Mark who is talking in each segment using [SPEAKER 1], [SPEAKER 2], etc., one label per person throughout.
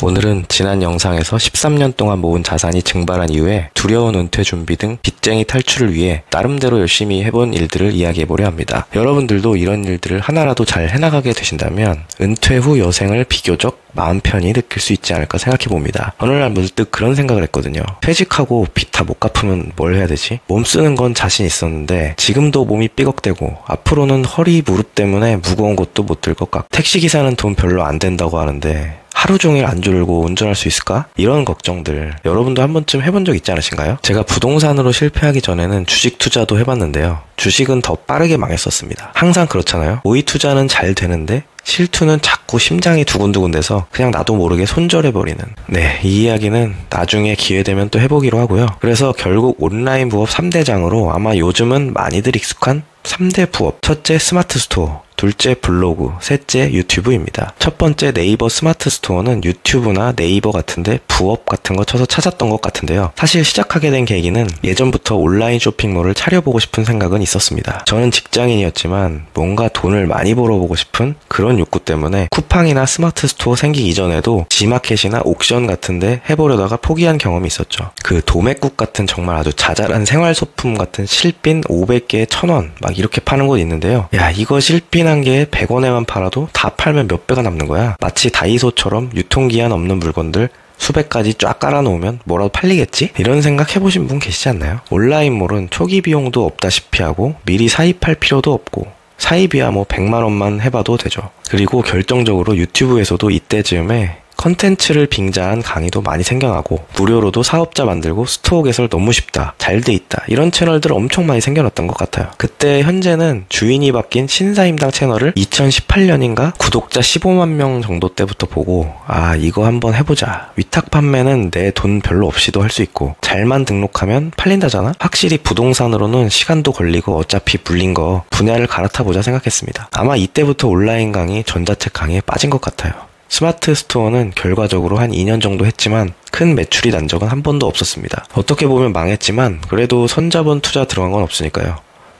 [SPEAKER 1] 오늘은 지난 영상에서 13년 동안 모은 자산이 증발한 이후에 두려운 은퇴 준비 등 빚쟁이 탈출을 위해 나름대로 열심히 해본 일들을 이야기해보려 합니다. 여러분들도 이런 일들을 하나라도 잘 해나가게 되신다면 은퇴 후 여생을 비교적 마음 편히 느낄 수 있지 않을까 생각해봅니다. 어느 날 문득 그런 생각을 했거든요. 퇴직하고 빚 다 못 갚으면 뭘 해야 되지? 몸 쓰는 건 자신 있었는데 지금도 몸이 삐걱대고 앞으로는 허리 무릎 때문에 무거운 것도 못 들 것 같고 택시기사는 돈 별로 안 된다고 하는데 하루 종일 안 졸고 운전할 수 있을까? 이런 걱정들 여러분도 한 번쯤 해본 적 있지 않으신가요? 제가 부동산으로 실패하기 전에는 주식 투자도 해봤는데요. 주식은 더 빠르게 망했었습니다. 항상 그렇잖아요. 모의 투자는 잘 되는데 실투는 자꾸 심장이 두근두근 돼서 그냥 나도 모르게 손절해버리는. 이 이야기는 나중에 기회되면 또 해보기로 하고요. 그래서 결국 온라인 부업 3대장으로 아마 요즘은 많이들 익숙한 3대 부업. 첫째 스마트 스토어, 둘째 블로그, 셋째 유튜브입니다. 첫 번째 네이버 스마트 스토어는 유튜브나 네이버 같은데 부업 같은 거 쳐서 찾았던 것 같은데요. 사실 시작하게 된 계기는 예전부터 온라인 쇼핑몰을 차려보고 싶은 생각은 있었습니다. 저는 직장인이었지만 뭔가 돈을 많이 벌어보고 싶은 그런 욕구 때문에 쿠팡이나 스마트 스토어 생기기 이전에도 지마켓이나 옥션 같은데 해보려다가 포기한 경험이 있었죠. 그 도매국 같은 정말 아주 자잘한 생활소품 같은 실핀 500개에 1,000원 막 이렇게 파는 곳 있는데요. 야, 이거 실핀 한 개에 100원에만 팔아도 다 팔면 몇 배가 남는 거야. 마치 다이소처럼 유통기한 없는 물건들 수백 가지 쫙 깔아놓으면 뭐라도 팔리겠지? 이런 생각 해보신 분 계시지 않나요? 온라인몰은 초기 비용도 없다시피 하고 미리 사입할 필요도 없고 사입이야 뭐 100만 원만 해봐도 되죠. 그리고 결정적으로 유튜브에서도 이때쯤에 컨텐츠를 빙자한 강의도 많이 생겨나고 무료로도 사업자 만들고 스토어 개설 너무 쉽다, 잘 돼 있다 이런 채널들 엄청 많이 생겨났던 것 같아요. 그때 현재는 주인이 바뀐 신사임당 채널을 2018년인가 구독자 15만 명 정도 때부터 보고 이거 한번 해보자. 위탁 판매는 내 돈 별로 없이도 할 수 있고 잘만 등록하면 팔린다잖아? 확실히 부동산으로는 시간도 걸리고 어차피 불린 거 분야를 갈아타보자 생각했습니다. 아마 이때부터 온라인 강의, 전자책 강의에 빠진 것 같아요. 스마트 스토어는 결과적으로 한 2년 정도 했지만 큰 매출이 난 적은 한 번도 없었습니다. 어떻게 보면 망했지만 그래도 선자본 투자 들어간 건 없으니까요.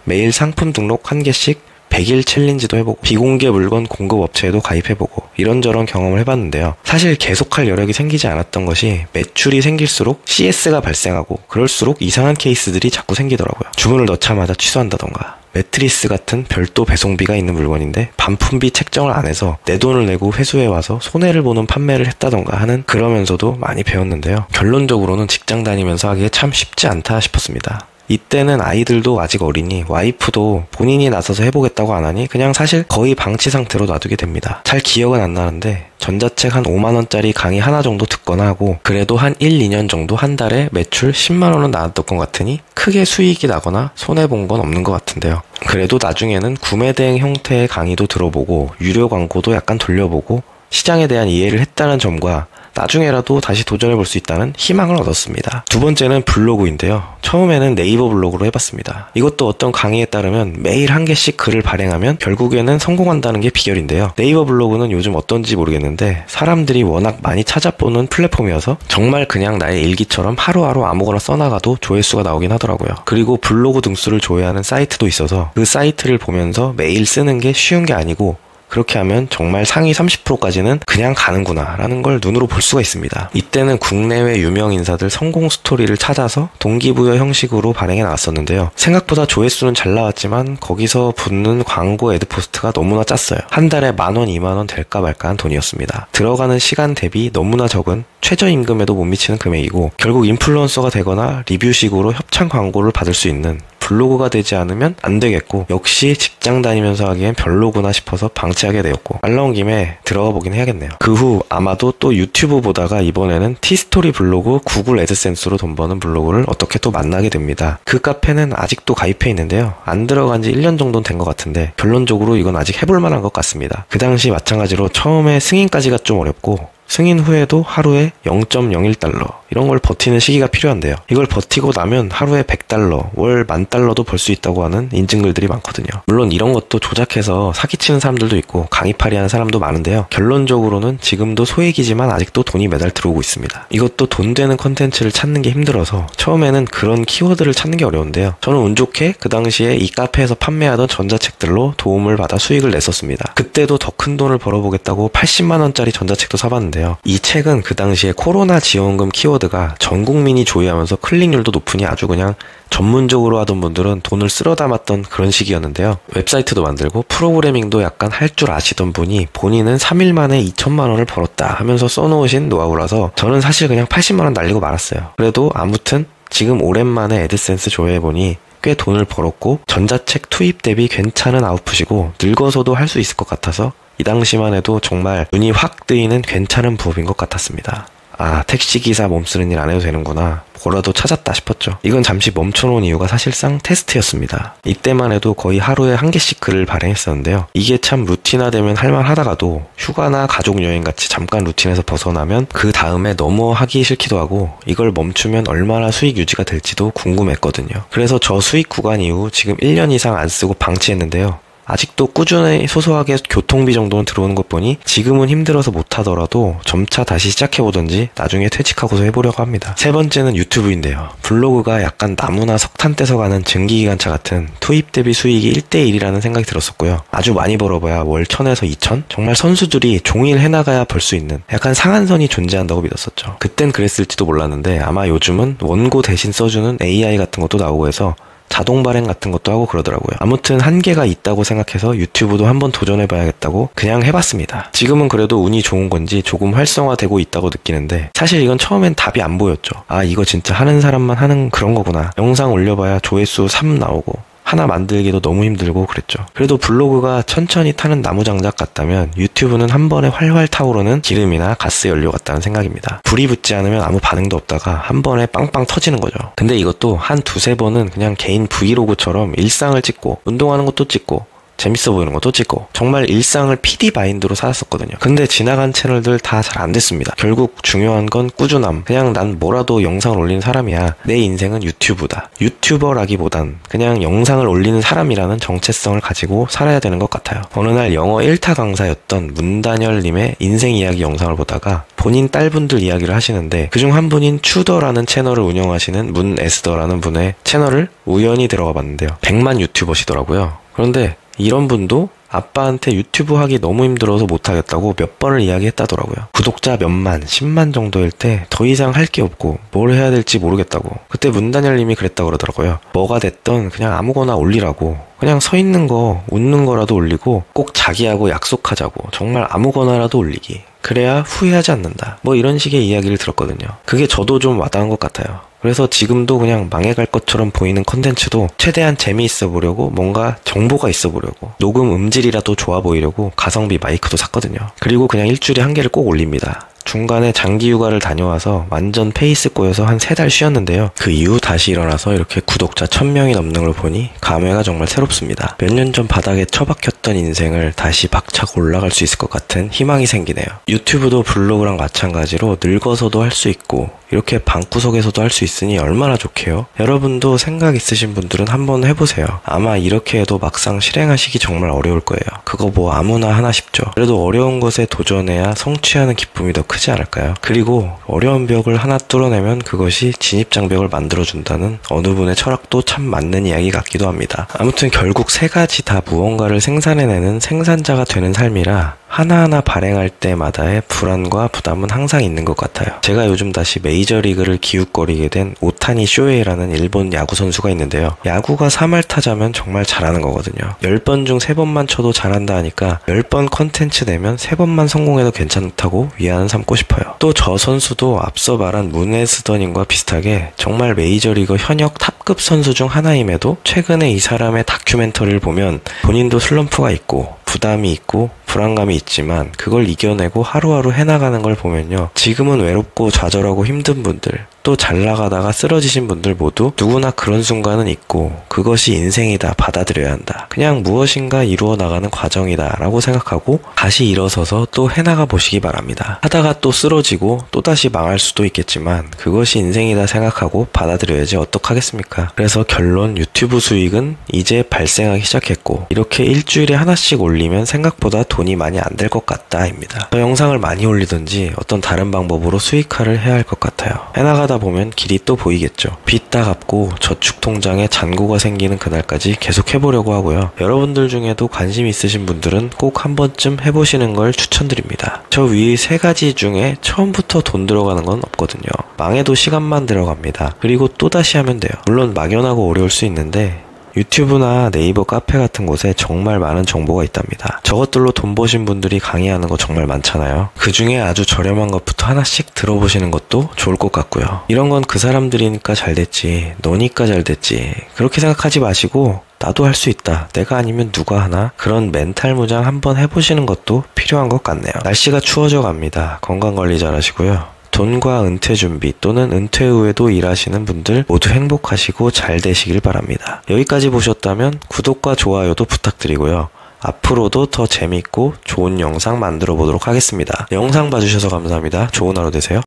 [SPEAKER 1] 매일 상품 등록 1개씩 100일 챌린지도 해보고 비공개 물건 공급 업체에도 가입해보고 이런저런 경험을 해봤는데요. 사실 계속할 여력이 생기지 않았던 것이 매출이 생길수록 CS가 발생하고 그럴수록 이상한 케이스들이 자꾸 생기더라고요. 주문을 넣자마자 취소한다던가 매트리스 같은 별도 배송비가 있는 물건인데 반품비 책정을 안 해서 내 돈을 내고 회수해와서 손해를 보는 판매를 했다던가 하는 그러면서도 많이 배웠는데요. 결론적으로는 직장 다니면서 하기에 참 쉽지 않다 싶었습니다. 이때는 아이들도 아직 어리니 와이프도 본인이 나서서 해보겠다고 안 하니 그냥 사실 거의 방치 상태로 놔두게 됩니다. 잘 기억은 안 나는데 전자책 한 5만원짜리 강의 하나 정도 듣거나 하고 그래도 한 1, 2년 정도 한 달에 매출 10만원은 나왔던 것 같으니 크게 수익이 나거나 손해본 건 없는 것 같은데요. 그래도 나중에는 구매 대행 형태의 강의도 들어보고 유료 광고도 약간 돌려보고 시장에 대한 이해를 했다는 점과 나중에라도 다시 도전해볼 수 있다는 희망을 얻었습니다. 두 번째는 블로그인데요. 처음에는 네이버 블로그로 해봤습니다. 이것도 어떤 강의에 따르면 매일 1개씩 글을 발행하면 결국에는 성공한다는 게 비결인데요. 네이버 블로그는 요즘 어떤지 모르겠는데 사람들이 워낙 많이 찾아보는 플랫폼이어서 정말 그냥 나의 일기처럼 하루하루 아무거나 써나가도 조회수가 나오긴 하더라고요. 그리고 블로그 등수를 조회하는 사이트도 있어서 그 사이트를 보면서 매일 쓰는 게 쉬운 게 아니고 그렇게 하면 정말 상위 30%까지는 그냥 가는구나 라는 걸 눈으로 볼 수가 있습니다. 이때는 국내외 유명 인사들 성공 스토리를 찾아서 동기부여 형식으로 발행해 나왔었는데요. 생각보다 조회수는 잘 나왔지만 거기서 붙는 광고 애드포스트가 너무나 짰어요. 한 달에 10,000원, 20,000원 될까 말까 한 돈이었습니다. 들어가는 시간 대비 너무나 적은 최저임금에도 못 미치는 금액이고 결국 인플루언서가 되거나 리뷰식으로 협찬 광고를 받을 수 있는 블로그가 되지 않으면 안 되겠고 역시 직장 다니면서 하기엔 별로구나 싶어서 방치하게 되었고 말 나온 김에 들어가 보긴 해야겠네요. 그 후 아마도 또 유튜브 보다가 이번에는 티스토리 블로그 구글 애드센스로 돈 버는 블로그를 어떻게 또 만나게 됩니다. 그 카페는 아직도 가입해 있는데요. 안 들어간 지 1년 정도는 된 것 같은데 결론적으로 이건 아직 해볼 만한 것 같습니다. 그 당시 마찬가지로 처음에 승인까지가 좀 어렵고 승인 후에도 하루에 0.01달러 이런 걸 버티는 시기가 필요한데요. 이걸 버티고 나면 하루에 $100, 월 $10,000도 벌 수 있다고 하는 인증글들이 많거든요. 물론 이런 것도 조작해서 사기치는 사람들도 있고 강의팔이 하는 사람도 많은데요. 결론적으로는 지금도 소액이지만 아직도 돈이 매달 들어오고 있습니다. 이것도 돈 되는 컨텐츠를 찾는 게 힘들어서 처음에는 그런 키워드를 찾는 게 어려운데요. 저는 운 좋게 그 당시에 이 카페에서 판매하던 전자책들로 도움을 받아 수익을 냈었습니다. 그때도 더 큰 돈을 벌어보겠다고 80만원짜리 전자책도 사봤는데요. 이 책은 그 당시에 코로나 지원금 키워드가 전 국민이 조회하면서 클릭률도 높으니 아주 그냥 전문적으로 하던 분들은 돈을 쓸어 담았던 그런 시기였는데요. 웹사이트도 만들고 프로그래밍도 약간 할 줄 아시던 분이 본인은 3일 만에 2천만 원을 벌었다 하면서 써놓으신 노하우라서 저는 사실 그냥 80만 원 날리고 말았어요. 그래도 아무튼 지금 오랜만에 애드센스 조회해보니 꽤 돈을 벌었고 전자책 투입 대비 괜찮은 아웃풋이고 늙어서도 할 수 있을 것 같아서 이 당시만 해도 정말 눈이 확 뜨이는 괜찮은 부업인 것 같았습니다. 아, 택시기사 몸쓰는 일 안 해도 되는구나. 뭐라도 찾았다 싶었죠. 이건 잠시 멈춰놓은 이유가 사실상 테스트였습니다. 이때만 해도 거의 하루에 1개씩 글을 발행했었는데요. 이게 참 루틴화되면 할만하다가도 휴가나 가족여행같이 잠깐 루틴에서 벗어나면 그 다음에 너무 하기 싫기도 하고 이걸 멈추면 얼마나 수익 유지가 될지도 궁금했거든요. 그래서 저 수익 구간 이후 지금 1년 이상 안 쓰고 방치했는데요. 아직도 꾸준히 소소하게 교통비 정도는 들어오는 것 보니 지금은 힘들어서 못하더라도 점차 다시 시작해보던지 나중에 퇴직하고서 해보려고 합니다. 세 번째는 유튜브인데요. 블로그가 약간 나무나 석탄 떼서 가는 증기기관차 같은 투입 대비 수익이 1대1이라는 생각이 들었었고요. 아주 많이 벌어봐야 월 1000에서 2000? 정말 선수들이 종일 해나가야 벌 수 있는 약간 상한선이 존재한다고 믿었었죠. 그땐 그랬을지도 몰랐는데 아마 요즘은 원고 대신 써주는 AI 같은 것도 나오고 해서 자동 발행 같은 것도 하고 그러더라고요. 아무튼 한계가 있다고 생각해서 유튜브도 한번 도전해봐야겠다고 그냥 해봤습니다. 지금은 그래도 운이 좋은 건지 조금 활성화되고 있다고 느끼는데 사실 이건 처음엔 답이 안 보였죠. 아, 이거 진짜 하는 사람만 하는 그런 거구나. 영상 올려봐야 조회수 3 나오고 하나 만들기도 너무 힘들고 그랬죠. 그래도 블로그가 천천히 타는 나무장작 같다면 유튜브는 한 번에 활활 타오르는 기름이나 가스 연료 같다는 생각입니다. 불이 붙지 않으면 아무 반응도 없다가 한 번에 빵빵 터지는 거죠. 근데 이것도 한 두세 번은 그냥 개인 브이로그처럼 일상을 찍고 운동하는 것도 찍고 재밌어 보이는 것도 찍고 정말 일상을 PD 마인드로 살았었거든요. 근데 지나간 채널들 다 잘 안 됐습니다. 결국 중요한 건 꾸준함. 그냥 난 뭐라도 영상을 올리는 사람이야. 내 인생은 유튜브다. 유튜버라기보단 그냥 영상을 올리는 사람이라는 정체성을 가지고 살아야 되는 것 같아요. 어느 날 영어 1타 강사였던 문단열님의 인생 이야기 영상을 보다가 본인 딸분들 이야기를 하시는데 그중 한 분인 추더라는 채널을 운영하시는 문에스더라는 분의 채널을 우연히 들어가 봤는데요. 100만 유튜버시더라고요. 그런데 이런 분도 아빠한테 유튜브 하기 너무 힘들어서 못하겠다고 몇 번을 이야기했다더라고요. 구독자 몇만, 10만 정도일 때 더 이상 할 게 없고 뭘 해야 될지 모르겠다고. 그때 문다니엘님이 그랬다고 그러더라고요. 뭐가 됐든 그냥 아무거나 올리라고. 그냥 서 있는 거, 웃는 거라도 올리고 꼭 자기하고 약속하자고. 정말 아무거나라도 올리기. 그래야 후회하지 않는다. 뭐 이런 식의 이야기를 들었거든요. 그게 저도 좀 와닿은 것 같아요. 그래서 지금도 그냥 망해갈 것처럼 보이는 컨텐츠도 최대한 재미있어 보려고 뭔가 정보가 있어 보려고 녹음 음질이라도 좋아 보이려고 가성비 마이크도 샀거든요. 그리고 그냥 일주일에 한 개를 꼭 올립니다. 중간에 장기 휴가를 다녀와서 완전 페이스 꼬여서 한 3달 쉬었는데요. 그 이후 다시 일어나서 이렇게 구독자 1000명이 넘는 걸 보니 감회가 정말 새롭습니다. 몇 년 전 바닥에 처박혔던 인생을 다시 박차고 올라갈 수 있을 것 같은 희망이 생기네요. 유튜브도 블로그랑 마찬가지로 늙어서도 할 수 있고 이렇게 방구석에서도 할 수 있으니 얼마나 좋게요. 여러분도 생각 있으신 분들은 한번 해보세요. 아마 이렇게 해도 막상 실행하시기 정말 어려울 거예요. 그거 뭐 아무나 하나 싶죠. 그래도 어려운 것에 도전해야 성취하는 기쁨이 더 크지 않을까요? 그리고 어려운 벽을 하나 뚫어내면 그것이 진입장벽을 만들어준다는 어느 분의 철학도 참 맞는 이야기 같기도 합니다. 아무튼 결국 세 가지 다 무언가를 생산해내는 생산자가 되는 삶이라 하나하나 발행할 때마다의 불안과 부담은 항상 있는 것 같아요. 제가 요즘 다시 메이저리그를 기웃거리게 된 오타니 쇼헤이라는 일본 야구 선수가 있는데요. 야구가 3할 타자면 정말 잘하는 거거든요. 10번 중 3번만 쳐도 잘한다 하니까 10번 컨텐츠 내면 3번만 성공해도 괜찮다고 위안 삼고 싶어요. 또 저 선수도 앞서 말한 문에스더님과 비슷하게 정말 메이저리그 현역 탑급 선수 중 하나임에도 최근에 이 사람의 다큐멘터리를 보면 본인도 슬럼프가 있고 부담이 있고 불안감이 있지만 그걸 이겨내고 하루하루 해나가는 걸 보면요. 지금은 외롭고 좌절하고 힘든 분들, 또 잘 나가다가 쓰러지신 분들 모두 누구나 그런 순간은 있고 그것이 인생이다, 받아들여야 한다. 그냥 무엇인가 이루어 나가는 과정이다 라고 생각하고 다시 일어서서 또 해나가 보시기 바랍니다. 하다가 또 쓰러지고 또다시 망할 수도 있겠지만 그것이 인생이다 생각하고 받아들여야지 어떡하겠습니까? 그래서 결론, 유튜브 수익은 이제 발생하기 시작했고 이렇게 일주일에 하나씩 올리면 생각보다 돈이 많이 안 될 것 같다 입니다. 더 영상을 많이 올리든지 어떤 다른 방법으로 수익화를 해야 할 것 같아요. 해나가다 보면 길이 또 보이겠죠. 빚 다 갚고 저축 통장에 잔고가 생기는 그날까지 계속 해보려고 하고요. 여러분들 중에도 관심 있으신 분들은 꼭 한 번쯤 해보시는 걸 추천드립니다. 저 위 세 가지 중에 처음부터 돈 들어가는 건 없거든요. 망해도 시간만 들어갑니다. 그리고 또다시 하면 돼요. 물론 막연하고 어려울 수 있는데 유튜브나 네이버 카페 같은 곳에 정말 많은 정보가 있답니다. 저것들로 돈 버신 분들이 강의하는 거 정말 많잖아요. 그 중에 아주 저렴한 것부터 하나씩 들어보시는 것도 좋을 것 같고요. 이런 건 그 사람들이니까 잘 됐지, 너니까 잘 됐지, 그렇게 생각하지 마시고 나도 할 수 있다, 내가 아니면 누가 하나, 그런 멘탈 무장 한번 해보시는 것도 필요한 것 같네요. 날씨가 추워져 갑니다. 건강관리 잘 하시고요. 돈과 은퇴 준비 또는 은퇴 후에도 일하시는 분들 모두 행복하시고 잘 되시길 바랍니다. 여기까지 보셨다면 구독과 좋아요도 부탁드리고요. 앞으로도 더 재밌고 좋은 영상 만들어 보도록 하겠습니다. 영상 봐주셔서 감사합니다. 좋은 하루 되세요.